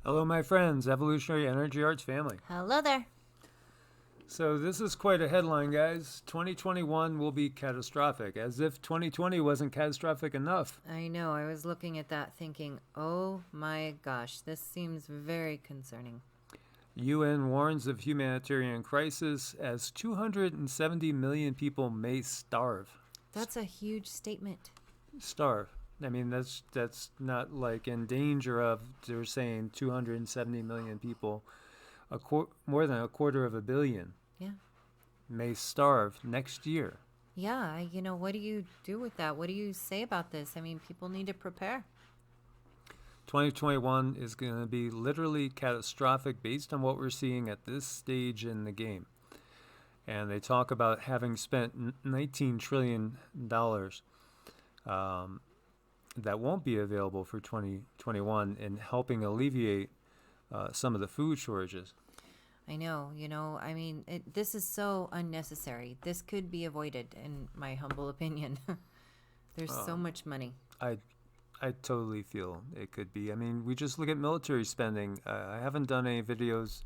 Hello, my friends, Evolutionary Energy Arts family. Hello there. So this is quite a headline, guys. 2021 will be catastrophic, as if 2020 wasn't catastrophic enough. I know, I was looking at that thinking, oh my gosh, this seems very concerning. UN warns of humanitarian crisis as 270 million people may starve. That's a huge statement. Starve. I mean, that's not like in danger of, they're saying 270 million people, more than a quarter of a billion, Yeah. may starve next year. Yeah, what do you do with that? What do you say about this? I mean, people need to prepare. 2021 is going to be literally catastrophic based on what we're seeing at this stage in the game. And they talk about having spent $19 trillion that won't be available for 2021 in helping alleviate some of the food shortages. I know, I mean, this is so unnecessary. This could be avoided, in my humble opinion. There's so much money. I totally feel it could be. I mean, we just look at military spending. I haven't done any videos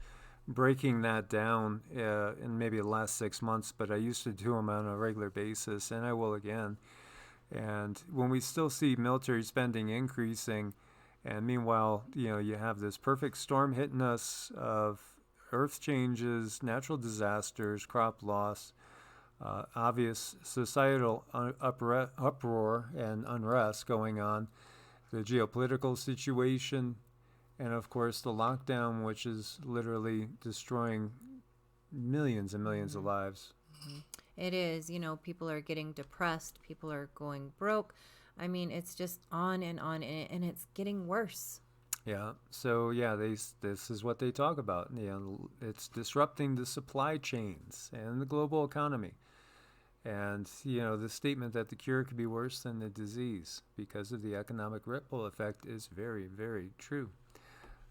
breaking that down in maybe the last 6 months, but I used to do them on a regular basis, and I will again. And when we still see military spending increasing, and meanwhile, you have this perfect storm hitting us of earth changes, natural disasters, crop loss, obvious societal uproar and unrest going on, the geopolitical situation, and of course the lockdown, which is literally destroying millions and millions of lives. It is, people are getting depressed, people are going broke. I mean, it's just on, and it's getting worse. Yeah. So yeah, this is what they talk about. It's disrupting the supply chains and the global economy. And the statement that the cure could be worse than the disease because of the economic ripple effect is very, very true.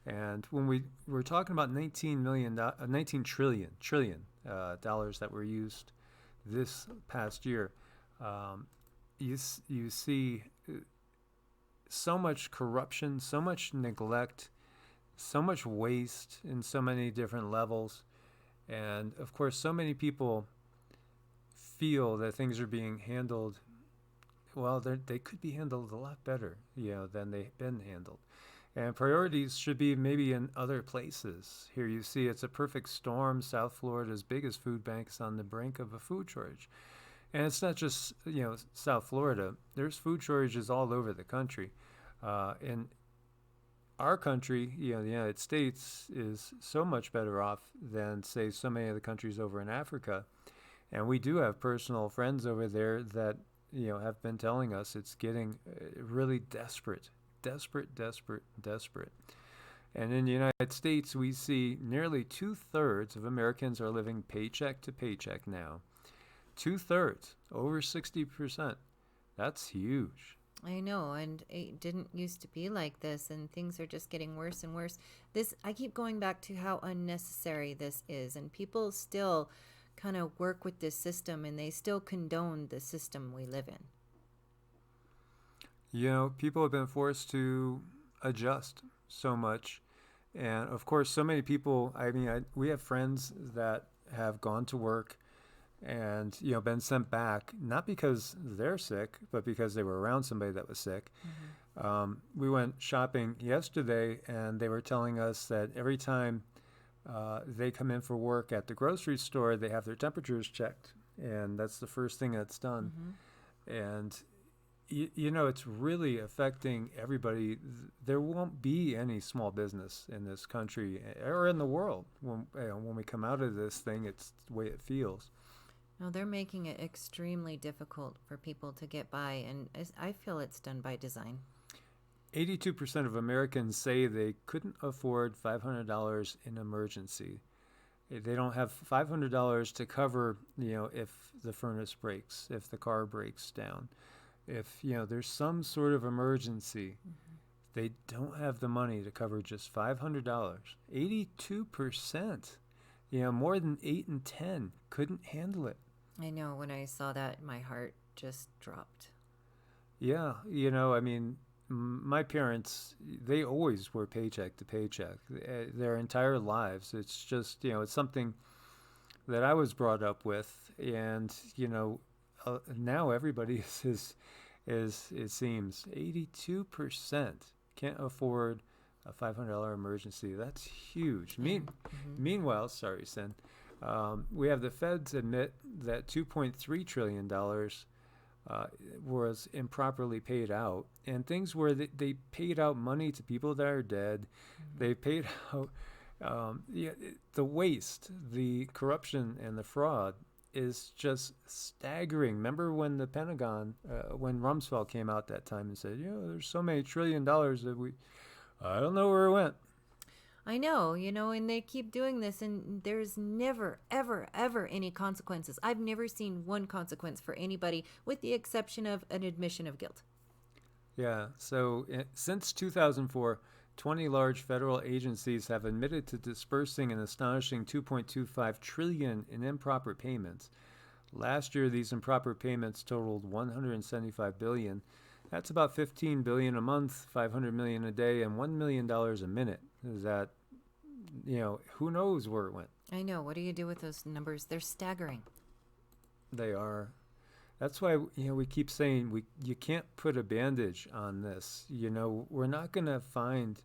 And when we're talking about $19 trillion dollars that were used this past year, you see so much corruption, so much neglect, so much waste in so many different levels. And of course, so many people feel that things are being handled, well, they could be handled a lot better, than they've been handled. And priorities should be maybe in other places. Here you see it's a perfect storm. South Florida's biggest food bank is on the brink of a food shortage. And it's not just, South Florida. There's food shortages all over the country. In our country, the United States is so much better off than, say, so many of the countries over in Africa. And we do have personal friends over there that, have been telling us it's getting really desperate. And in the United States, we see nearly 2/3 of Americans are living paycheck to paycheck now. 2/3, over 60%. That's huge. I know, and it didn't used to be like this, and things are just getting worse and worse. I keep going back to how unnecessary this is, and people still kind of work with this system, and they still condone the system we live in. People have been forced to adjust so much. And of course, so many people, we have friends that have gone to work and, been sent back, not because they're sick, but because they were around somebody that was sick. Mm-hmm. We went shopping yesterday, and they were telling us that every time they come in for work at the grocery store, they have their temperatures checked. And that's the first thing that's done. Mm-hmm. And it's really affecting everybody. There won't be any small business in this country or in the world when we come out of this thing. It's the way it feels. No, they're making it extremely difficult for people to get by, and I feel it's done by design. 82% of Americans say they couldn't afford $500 in emergency. They don't have $500 to cover, if the furnace breaks, if the car breaks down. If, there's some sort of emergency, mm-hmm. They don't have the money to cover just $500. 82%, more than 8 in 10 couldn't handle it. I know, when I saw that, my heart just dropped. Yeah, my parents, they always were paycheck to paycheck their entire lives. It's just, it's something that I was brought up with, and now everybody is it seems 82% can't afford a $500 emergency. That's huge. Meanwhile, sorry, Sen, we have the feds admit that $2.3 trillion was improperly paid out, and things where they paid out money to people that are dead. They paid out the waste, the corruption, and the fraud is just staggering. Remember when the Pentagon, when Rumsfeld came out that time and said, there's so many $1 trillion that I don't know where it went. I know, and they keep doing this, and there's never, ever, ever any consequences. I've never seen one consequence for anybody, with the exception of an admission of guilt. Yeah, so since 2004, 20 large federal agencies have admitted to dispersing an astonishing $2.25 trillion in improper payments. Last year, these improper payments totaled $175 billion. That's about $15 billion a month, $500 million a day, and $1 million a minute. Is that, who knows where it went? I know. What do you do with those numbers? They're staggering. They are. That's why, we keep saying you can't put a bandage on this. We're not going to find,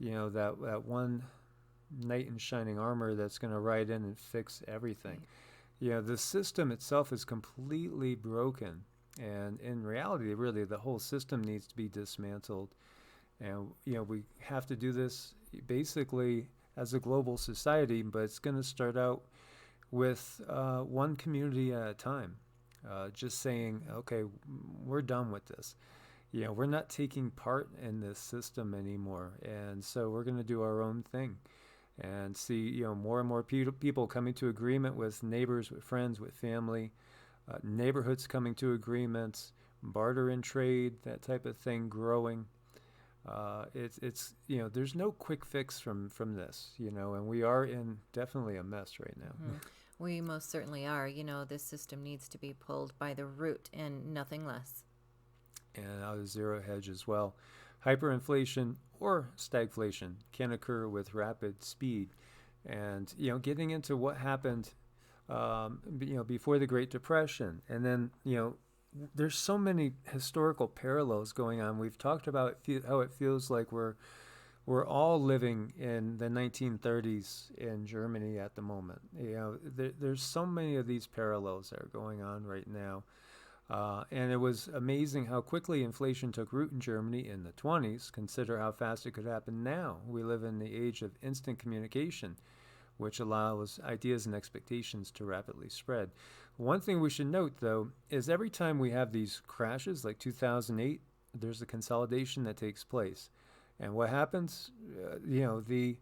that one knight in shining armor that's going to ride in and fix everything. Right. The system itself is completely broken. And in reality, really, the whole system needs to be dismantled. And, we have to do this basically as a global society, but it's going to start out with one community at a time. Just saying, okay, we're done with this. We're not taking part in this system anymore. And so we're going to do our own thing and see, more and more people coming to agreement with neighbors, with friends, with family, neighborhoods coming to agreements, barter and trade, that type of thing growing. It's there's no quick fix from this, and we are in definitely a mess right now. Mm-hmm. We most certainly are. This system needs to be pulled by the root and nothing less. And out of zero hedge as well. Hyperinflation or stagflation can occur with rapid speed. And, getting into what happened, before the Great Depression. And then, there's so many historical parallels going on. We've talked about how it feels like we're all living in the 1930s in Germany at the moment. There's so many of these parallels that are going on right now. And it was amazing how quickly inflation took root in Germany in the 20s. Consider how fast it could happen now. We live in the age of instant communication, which allows ideas and expectations to rapidly spread. One thing we should note, though, is every time we have these crashes, like 2008, there's a consolidation that takes place. And what happens? The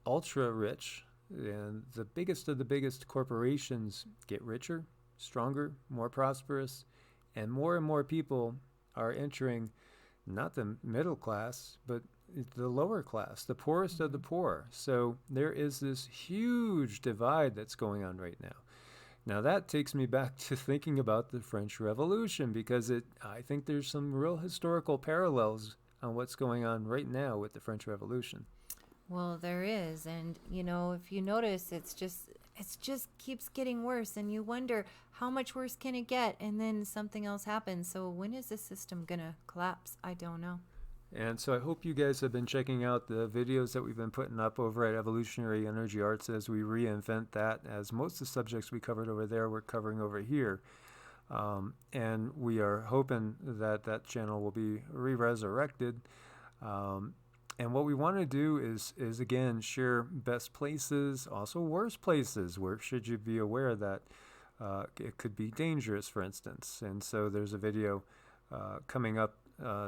ultra-rich and the biggest of the biggest corporations get richer, stronger, more prosperous, and more people are entering not the middle class, but the lower class, the poorest of the poor. So there is this huge divide that's going on right now. Now that takes me back to thinking about the French Revolution, because I think there's some real historical parallels on what's going on right now with the French Revolution. Well, there is, and if you notice, it just keeps getting worse, and you wonder how much worse can it get, and then something else happens. So when is this system gonna collapse? I don't know. And so I hope you guys have been checking out the videos that we've been putting up over at Evolutionary Energy Arts as we reinvent that, as most of the subjects we covered over there we're covering over here. And we are hoping that that channel will be re-resurrected. And what we want to do is again, share best places, also worst places. Where should you be aware that it could be dangerous, for instance. And so there's a video coming up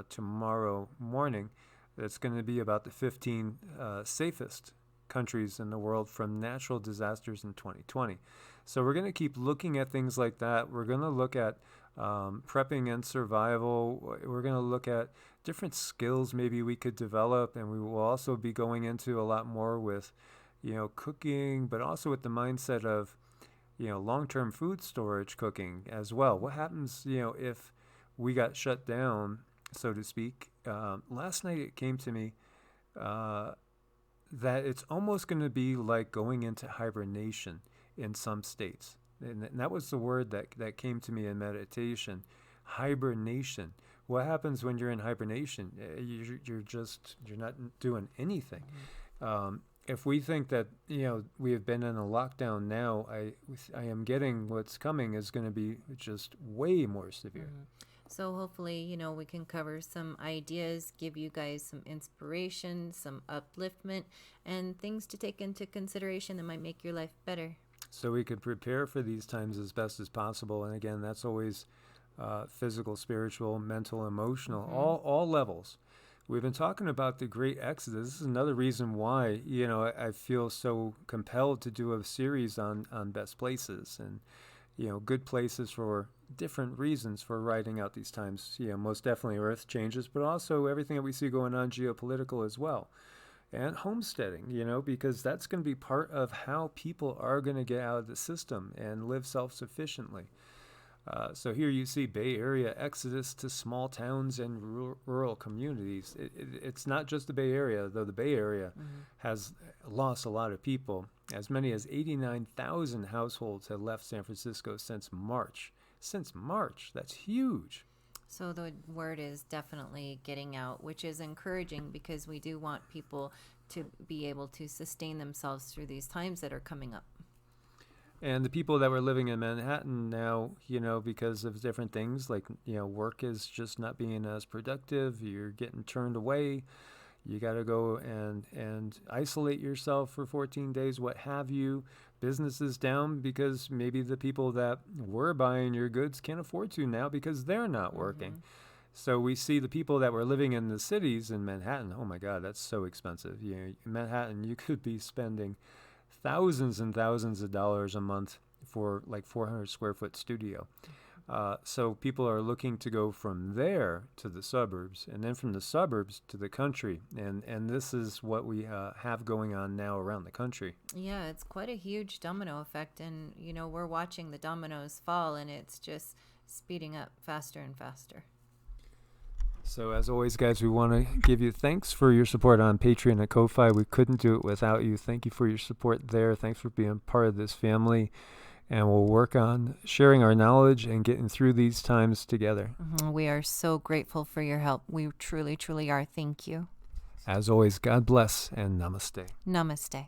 tomorrow morning that's going to be about the 15 safest countries in the world from natural disasters in 2020. So we're going to keep looking at things like that. We're going to look at prepping and survival. We're going to look at different skills maybe we could develop, and we will also be going into a lot more with, cooking, but also with the mindset of, long-term food storage cooking as well. What happens, if we got shut down, so to speak, last night it came to me that it's almost going to be like going into hibernation in some states. And that was the word that came to me in meditation. Hibernation. What happens when you're in hibernation? You're not doing anything. If we think that we have been in a lockdown now, I am getting what's coming is going to be just way more severe. So hopefully, we can cover some ideas, give you guys some inspiration, some upliftment, and things to take into consideration that might make your life better. So we can prepare for these times as best as possible. And again, that's always physical, spiritual, mental, emotional, all levels. We've been talking about the Great Exodus. This is another reason why, I feel so compelled to do a series on best places and, good places for different reasons for riding out these times. Most definitely Earth changes, but also everything that we see going on geopolitical as well. And homesteading, because that's going to be part of how people are going to get out of the system and live self-sufficiently. So here you see Bay Area exodus to small towns and rural communities. It's not just the Bay Area, though the Bay Area has lost a lot of people. As many as 89,000 households have left San Francisco since March. Since March, that's huge. So the word is definitely getting out, which is encouraging because we do want people to be able to sustain themselves through these times that are coming up. And the people that were living in Manhattan now, because of different things, like, work is just not being as productive. You're getting turned away. You got to go and isolate yourself for 14 days, what have you. Business is down because maybe the people that were buying your goods can't afford to now because they're not working. So we see the people that were living in the cities in Manhattan. Oh, my God, that's so expensive. In Manhattan, you could be spending thousands and thousands of dollars a month for like 400 square foot studio. So people are looking to go from there to the suburbs and then from the suburbs to the country. And this is what we have going on now around the country. Yeah, it's quite a huge domino effect. And, we're watching the dominoes fall and it's just speeding up faster and faster. So as always, guys, we want to give you thanks for your support on Patreon and Ko-Fi. We couldn't do it without you. Thank you for your support there. Thanks for being part of this family. And we'll work on sharing our knowledge and getting through these times together. We are so grateful for your help. We truly, truly are. Thank you. As always, God bless and namaste. Namaste.